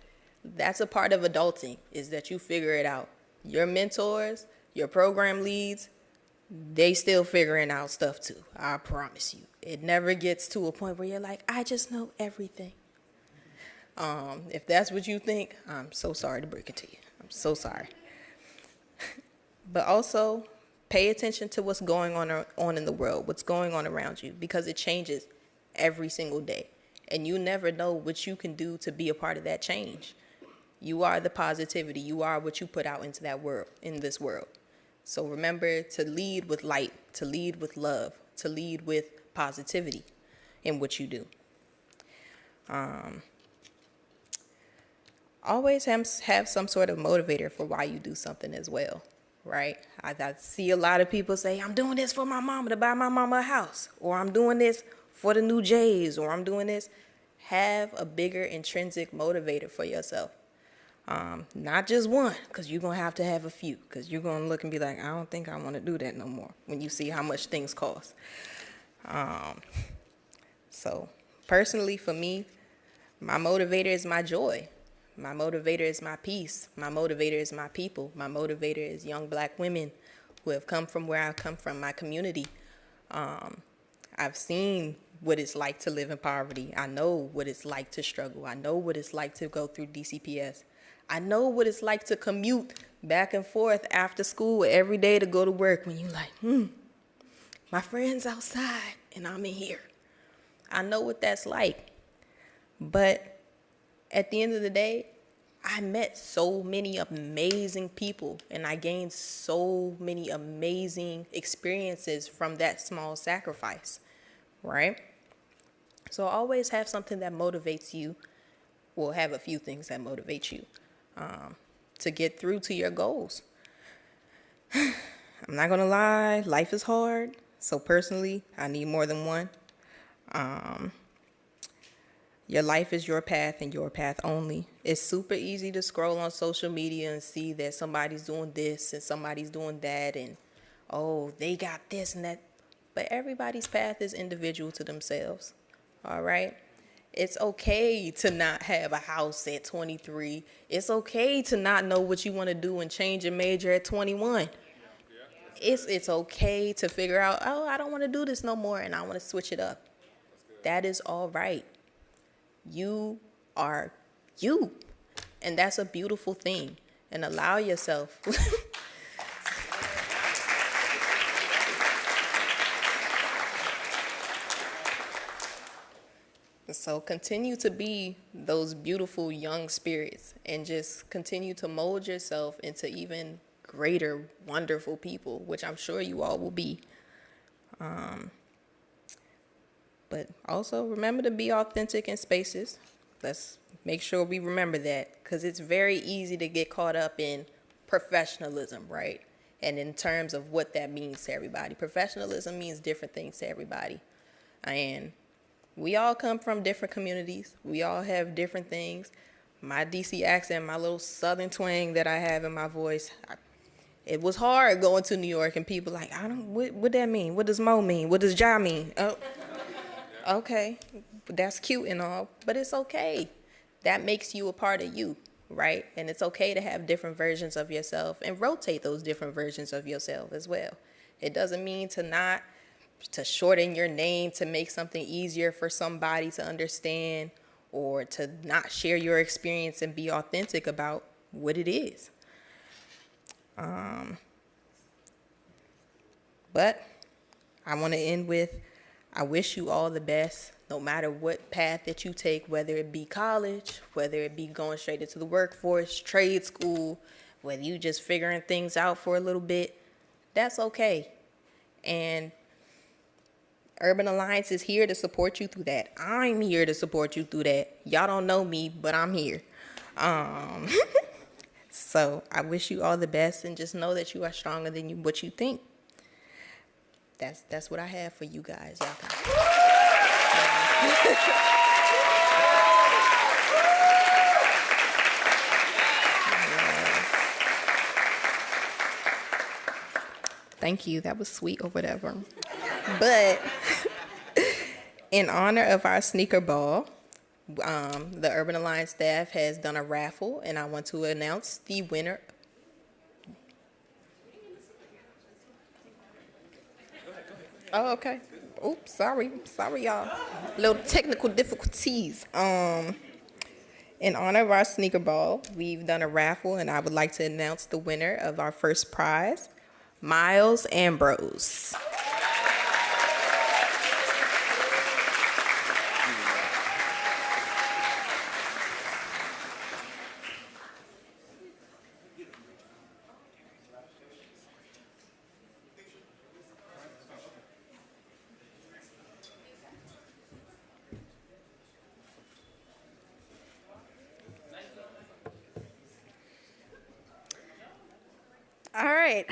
That's a part of adulting, is that you figure it out. Your mentors, your program leads, they still figuring out stuff too. I promise you. It never gets to a point where you're like, I just know everything. If that's what you think, I'm so sorry to break it to you. I'm so sorry. But also, pay attention to what's going on in the world, what's going on around you, because it changes every single day. And you never know what you can do to be a part of that change. You are the positivity. You are what you put out into that world, in this world. So remember to lead with light, to lead with love, to lead with positivity in what you do. Always have some sort of motivator for why you do something as well, right? I see a lot of people say, I'm doing this for my mama, to buy my mama a house, or I'm doing this for the new J's, or I'm doing this. Have a bigger intrinsic motivator for yourself. Not just one, because you're going to have a few, because you're going to look and be like, I don't think I want to do that no more when you see how much things cost. So personally for me, my motivator is my joy. My motivator is my peace. My motivator is my people. My motivator is young black women who have come from where I come from, my community. I've seen what it's like to live in poverty. I know what it's like to struggle. I know what it's like to go through DCPS. I know what it's like to commute back and forth after school every day to go to work when you're like, my friend's outside and I'm in here. I know what that's like. But at the end of the day, I met so many amazing people and I gained so many amazing experiences from that small sacrifice, right? So always have something that motivates you. Well, have a few things that motivate you to get through to your goals. I'm not going to lie, life is hard. So personally, I need more than one. Your life is your path and your path only. It's super easy to scroll on social media and see that somebody's doing this and somebody's doing that and, oh, they got this and that. But everybody's path is individual to themselves, all right? It's okay to not have a house at 23. It's okay to not know what you want to do and change your major at 21. It's okay to figure out, oh, I don't want to do this no more and I want to switch it up. That is all right. You are you. And that's a beautiful thing. And allow yourself. So continue to be those beautiful young spirits and just continue to mold yourself into even greater, wonderful people, which I'm sure you all will be. But also remember to be authentic in spaces. Let's make sure we remember that, because it's very easy to get caught up in professionalism, right? And in terms of what that means to everybody. Professionalism means different things to everybody. And we all come from different communities. We all have different things. My DC accent, my little southern twang that I have in my voice, it was hard going to New York and people like, what that mean? What does Mo mean? What does Ja mean? Oh, okay, that's cute and all, but it's okay. That makes you a part of you, right? And it's okay to have different versions of yourself and rotate those different versions of yourself as well. It doesn't mean to shorten your name to make something easier for somebody to understand, or to not share your experience and be authentic about what it is. But I want to end with, I wish you all the best, no matter what path that you take, whether it be college, whether it be going straight into the workforce, trade school, whether you just figuring things out for a little bit, that's okay. And Urban Alliance is here to support you through that. I'm here to support you through that. Y'all don't know me, but I'm here. So I wish you all the best, and just know that you are stronger than what you think. That's what I have for you guys. Y'all can. Thank you. That was sweet or whatever. But in honor of our sneaker ball, the Urban Alliance staff has done a raffle, and I want to announce the winner. Oh, okay. Oops, sorry, y'all. Little technical difficulties. In honor of our sneaker ball, we've done a raffle, and I would like to announce the winner of our first prize, Miles Ambrose. All right.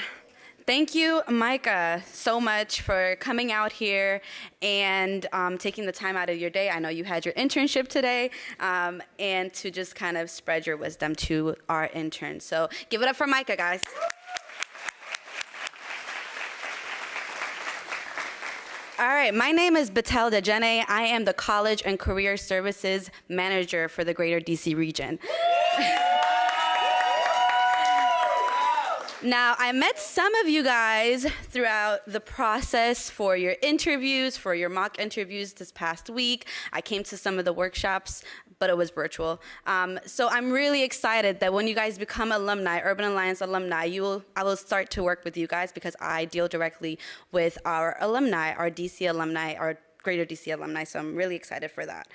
Thank you, Micah, so much for coming out here and taking the time out of your day. I know you had your internship today, and to just kind of spread your wisdom to our interns. So give it up for Micah, guys. All right, my name is Batel Dejene. I am the College and Career Services Manager for the Greater DC region. Now, I met some of you guys throughout the process for your interviews, for your mock interviews this past week. I came to some of the workshops, but it was virtual. So I'm really excited that when you guys become alumni, Urban Alliance alumni, I will start to work with you guys, because I deal directly with our alumni, our DC alumni, our Greater DC alumni. So I'm really excited for that.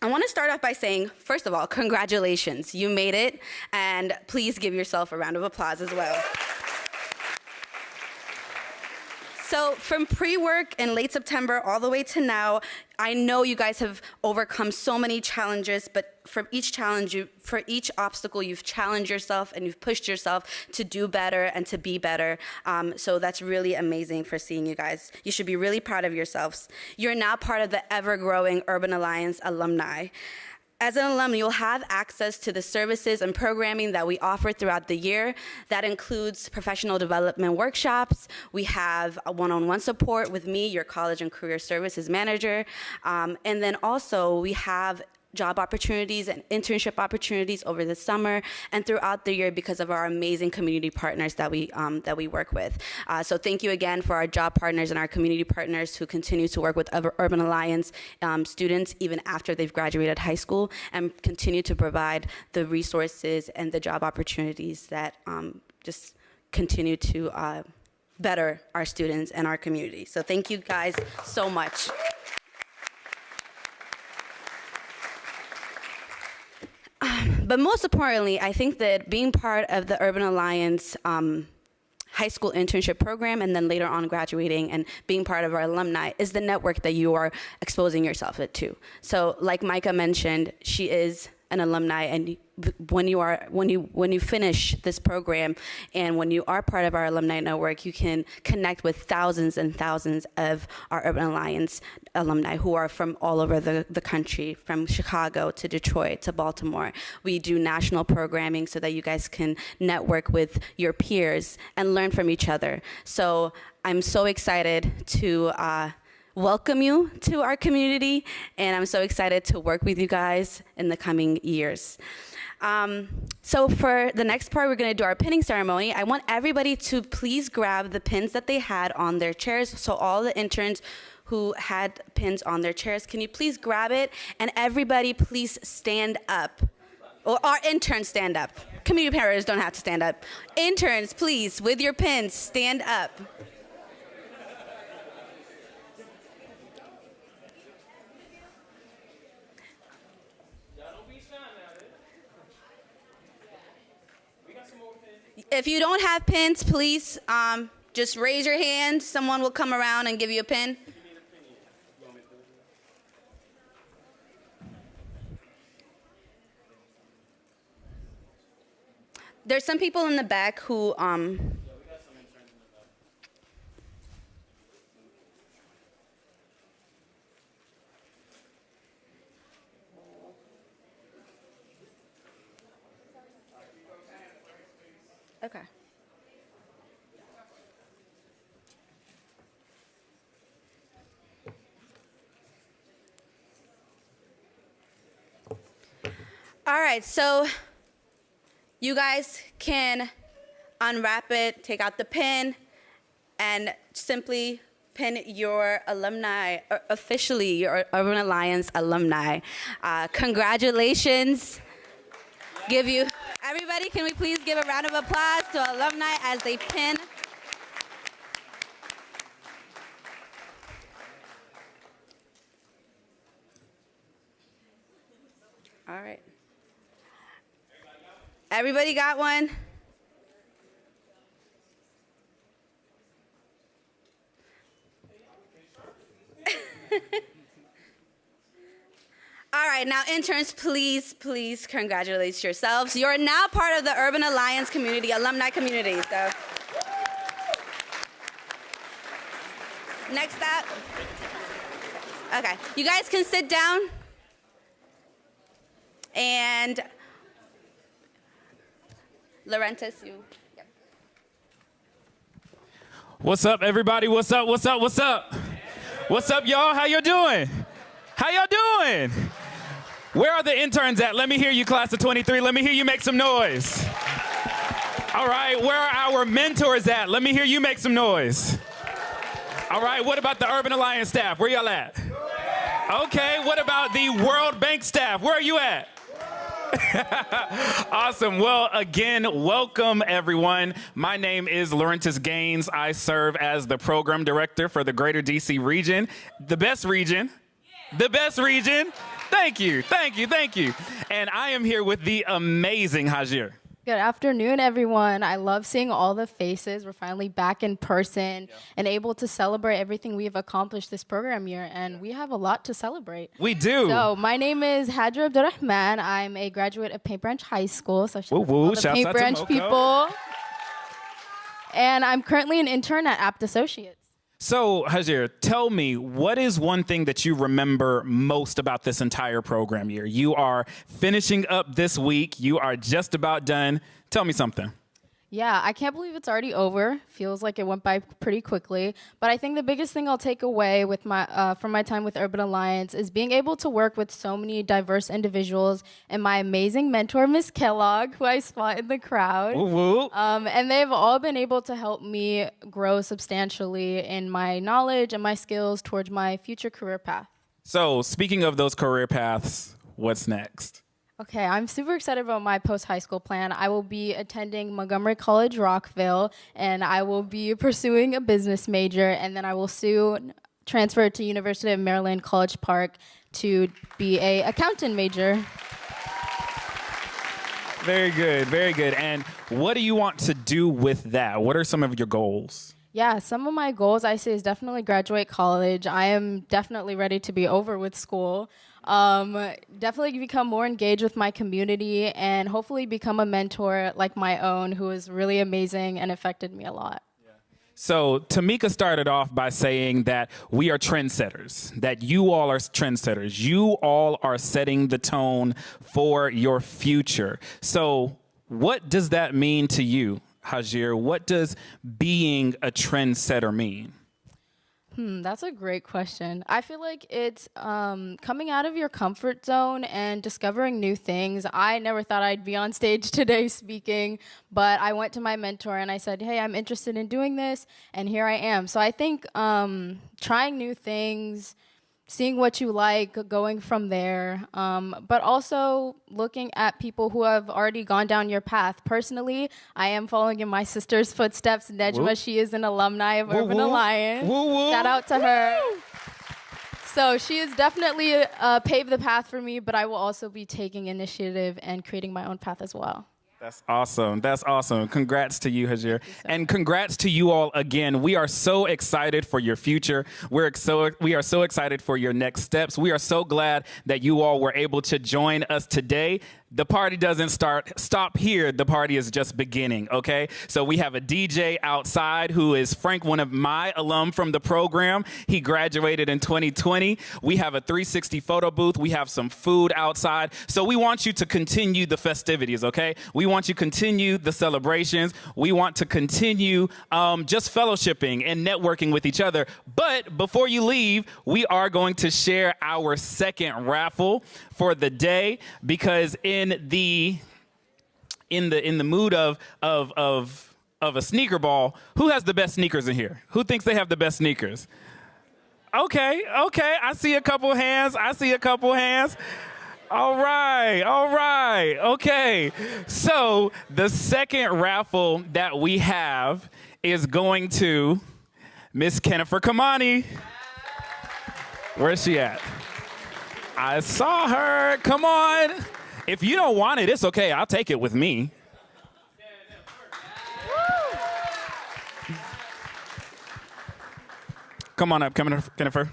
I want to start off by saying, first of all, congratulations. You made it, and please give yourself a round of applause as well. So from pre-work in late September all the way to now, I know you guys have overcome so many challenges, but for each challenge, for each obstacle, you've challenged yourself and you've pushed yourself to do better and to be better. So that's really amazing for seeing you guys. You should be really proud of yourselves. You're now part of the ever-growing Urban Alliance alumni. As an alum, you'll have access to the services and programming that we offer throughout the year. That includes professional development workshops. We have a one-on-one support with me, your college and career services manager. And then also we have job opportunities and internship opportunities over the summer and throughout the year because of our amazing community partners that we work with. So thank you again for our job partners and our community partners who continue to work with Urban Alliance students even after they've graduated high school and continue to provide the resources and the job opportunities that just continue to better our students and our community. So thank you guys so much. But most importantly, I think that being part of the Urban Alliance high school internship program and then later on graduating and being part of our alumni is the network that you are exposing yourself to. So like Micah mentioned, she is an alumni, and when you finish this program and when you are part of our alumni network, you can connect with thousands and thousands of our Urban Alliance alumni who are from all over the country, from Chicago to Detroit to Baltimore. We do national programming so that you guys can network with your peers and learn from each other. So I'm so excited to welcome you to our community, and I'm so excited to work with you guys in the coming years. So for the next part, we're going to do our pinning ceremony. I want everybody to please grab the pins that they had on their chairs. So all the interns who had pins on their chairs, can you please grab it? And everybody please stand up. Or our interns stand up. Community partners don't have to stand up. Interns, please, with your pins, stand up. If you don't have pins, please just raise your hand. Someone will come around and give you a pin. There's some people in the back who okay. All right, so you guys can unwrap it, take out the pin, and simply pin your alumni, or officially your Urban Alliance alumni. Congratulations. Everybody, can we please give a round of applause to alumni as they pin? All right. Everybody got one? All right, now interns, please congratulate yourselves. You're now part of the Urban Alliance community, alumni community. So, next up. Okay, you guys can sit down. And Laurentis, you. Yep. What's up, everybody? What's up? What's up? What's up? What's up, y'all? How y'all doing? How y'all doing? Where are the interns at? Let me hear you, class of 23. Let me hear you make some noise. All right, where are our mentors at? Let me hear you make some noise. All right, what about the Urban Alliance staff? Where y'all at? Okay, what about the World Bank staff? Where are you at? Awesome. Well, again, welcome, everyone. My name is Laurentis Gaines. I serve as the program director for the Greater DC region, the best region. The best region. Thank you. And I am here with the amazing Hajir. Good afternoon, everyone. I love seeing all the faces. We're finally back in person and able to celebrate everything we've accomplished this program year, and we have a lot to celebrate. We do. So my name is Hadra Abdurrahman. I'm a graduate of Paint Branch High School. So shout out to all the Paint Branch people. And I'm currently an intern at Apt Associates. So, Hajir, tell me, what is one thing that you remember most about this entire program year? You are finishing up this week. You are just about done. Tell me something. Yeah, I can't believe it's already over. Feels like it went by pretty quickly. But I think the biggest thing I'll take away with from my time with Urban Alliance is being able to work with so many diverse individuals and my amazing mentor, Miss Kellogg, who I spot in the crowd. Woo woo. And they've all been able to help me grow substantially in my knowledge and my skills towards my future career path. So, speaking of those career paths, what's next? Okay, I'm super excited about my post-high school plan. I will be attending Montgomery College, Rockville, and I will be pursuing a business major, and then I will soon transfer to University of Maryland, College Park to be a accountant major. Very good, very good. And what do you want to do with that? What are some of your goals? Yeah, some of my goals I say is definitely graduate college. I am definitely ready to be over with school. Definitely become more engaged with my community and hopefully become a mentor like my own who is really amazing and affected me a lot. So Tamika started off by saying that we are trendsetters, that you all are trendsetters. You all are setting the tone for your future. So what does that mean to you, Hajir? What does being a trendsetter mean? That's a great question. I feel like it's coming out of your comfort zone and discovering new things. I never thought I'd be on stage today speaking, but I went to my mentor and I said, hey, I'm interested in doing this, and here I am. So I think trying new things, seeing what you like, going from there, but also looking at people who have already gone down your path. Personally, I am following in my sister's footsteps. Nejma, Woo. she is an alumni of Woo, Urban woo. Alliance. Woo, woo. Shout out to her. So she has definitely paved the path for me, but I will also be taking initiative and creating my own path as well. That's awesome. That's awesome. Congrats to you, Hajir. And congrats to you all again. We are so excited for your future. We are so excited for your next steps. We are so glad that you all were able to join us today. The party doesn't stop here. The party is just beginning, okay? So we have a DJ outside who is Frank, one of my alum from the program. He graduated in 2020. We have a 360 photo booth. We have some food outside. So we want you to continue the festivities, okay? We want you to continue the celebrations. We want to continue just fellowshipping and networking with each other. But before you leave, we are going to share our second raffle for the day, because in the mood of a sneaker ball, who has the best sneakers in here? Who thinks they have the best sneakers? Okay, I see a couple hands. All right, okay. So the second raffle that we have is going to Miss Kennifer Kamani. Where's she at? I saw her. Come on. If you don't want it, it's okay. I'll take it with me. Come on up, Kennifer.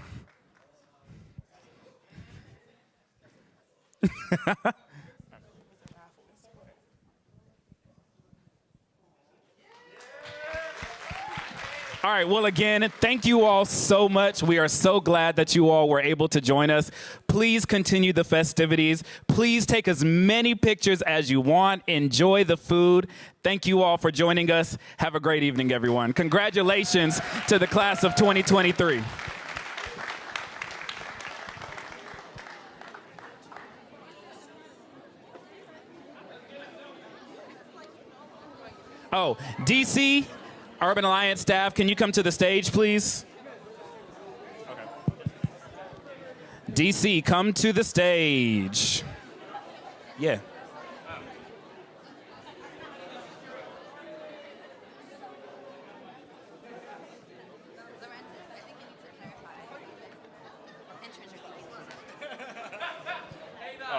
All right, well, again, thank you all so much. We are so glad that you all were able to join us. Please continue the festivities. Please take as many pictures as you want. Enjoy the food. Thank you all for joining us. Have a great evening, everyone. Congratulations to the class of 2023. Oh, DC, Urban Alliance staff, can you come to the stage, please? Okay. DC, come to the stage. Yeah.